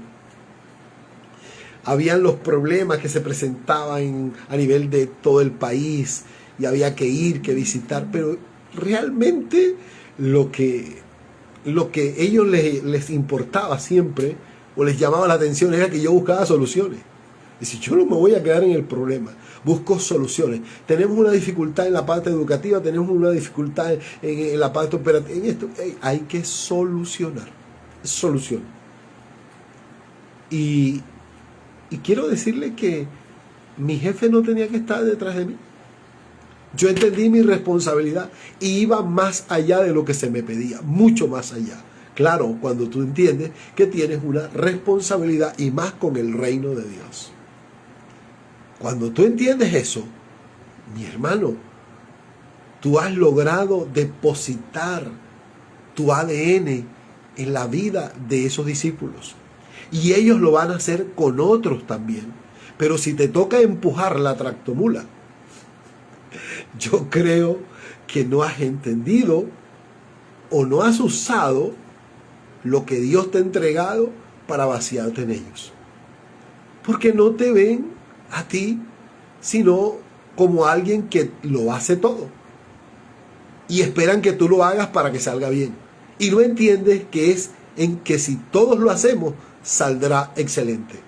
Habían los problemas que se presentaban a nivel de todo el país y había que ir, que visitar, pero realmente lo que ellos les importaba siempre o les llamaba la atención era que yo buscaba soluciones. Dice, yo no me voy a quedar en el problema, busco soluciones. Tenemos una dificultad en la parte educativa, tenemos una dificultad en la parte operativa. En esto hay que solucionar. Solución. Y quiero decirle que mi jefe no tenía que estar detrás de mí. Yo entendí mi responsabilidad y iba más allá de lo que se me pedía, mucho más allá. Claro, cuando tú entiendes que tienes una responsabilidad y más con el reino de Dios. Cuando tú entiendes eso, mi hermano, tú has logrado depositar tu ADN en la vida de esos discípulos. Y ellos lo van a hacer con otros también. Pero si te toca empujar la tractomula, yo creo que no has entendido o no has usado lo que Dios te ha entregado para vaciarte en ellos. Porque no te ven a ti, sino como alguien que lo hace todo. Y esperan que tú lo hagas para que salga bien. Y no entiendes que es en que si todos lo hacemos, saldrá excelente.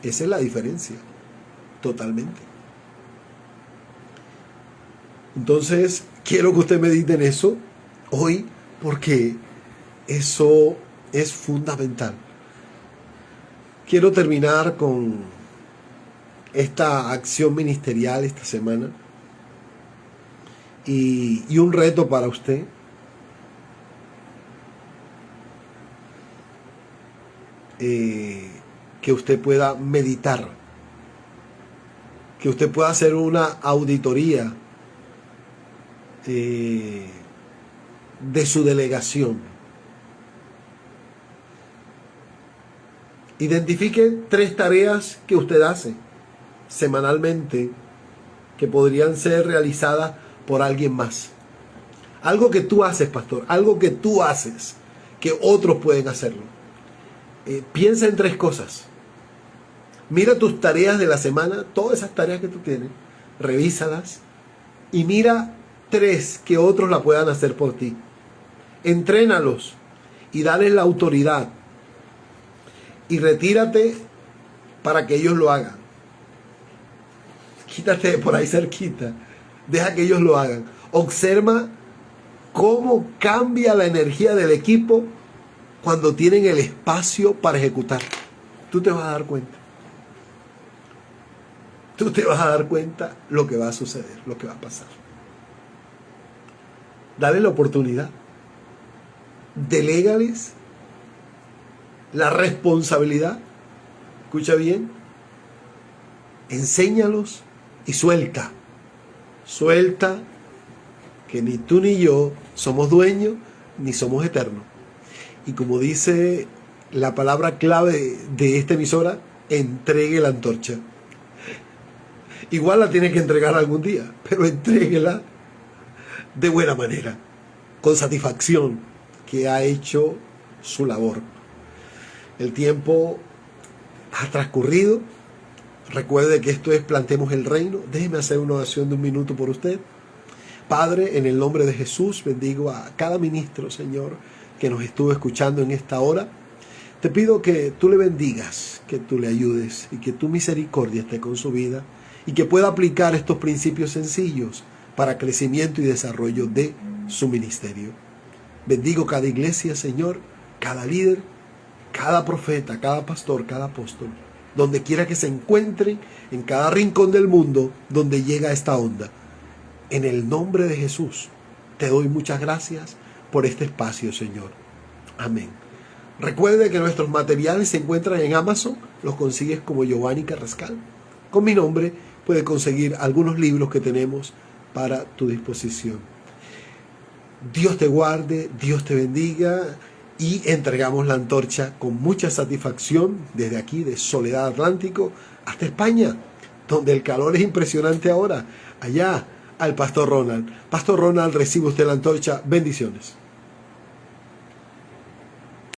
Esa es la diferencia. Totalmente. Entonces, quiero que usted medite en eso hoy, porque eso es fundamental. Quiero terminar con esta acción ministerial esta semana y un reto para usted. Que usted pueda meditar, que usted pueda hacer una auditoría de su delegación. Identifique 3 tareas que usted hace semanalmente que podrían ser realizadas por alguien más. Algo que tú haces, pastor, algo que tú haces, que otros pueden hacerlo. Piensa en 3 cosas. Mira tus tareas de la semana, todas esas tareas que tú tienes, revísalas y mira 3 que otros la puedan hacer por ti. Entrénalos y dales la autoridad y retírate para que ellos lo hagan. Quítate por ahí cerquita, deja que ellos lo hagan. Observa cómo cambia la energía del equipo cuando tienen el espacio para ejecutar. Tú te vas a dar cuenta. Tú te vas a dar cuenta lo que va a suceder, lo que va a pasar. Dale la oportunidad. Delégales la responsabilidad. Escucha bien. Enséñalos y suelta. Suelta que ni tú ni yo somos dueños ni somos eternos. Y como dice la palabra clave de esta emisora, entregue la antorcha. Igual la tiene que entregar algún día, pero entréguela de buena manera, con satisfacción, que ha hecho su labor. El tiempo ha transcurrido. Recuerde que esto es Plantemos el Reino. Déjeme hacer una oración de 1 minuto por usted. Padre, en el nombre de Jesús, bendigo a cada ministro, Señor, que nos estuvo escuchando en esta hora. Te pido que tú le bendigas, que tú le ayudes y que tu misericordia esté con su vida y que pueda aplicar estos principios sencillos para crecimiento y desarrollo de su ministerio. Bendigo cada iglesia, Señor, cada líder, cada profeta, cada pastor, cada apóstol, donde quiera que se encuentren, en cada rincón del mundo donde llega esta onda. En el nombre de Jesús, te doy muchas gracias por este espacio, Señor. Amén. Recuerde que nuestros materiales se encuentran en Amazon. Los consigues como Giovanni Carrascal. Con mi nombre puedes conseguir algunos libros que tenemos para tu disposición. Dios te guarde, Dios te bendiga y entregamos la antorcha con mucha satisfacción desde aquí de Soledad Atlántico hasta España, donde el calor es impresionante ahora. Allá al Pastor Ronald. Pastor Ronald, recibe usted la antorcha. Bendiciones.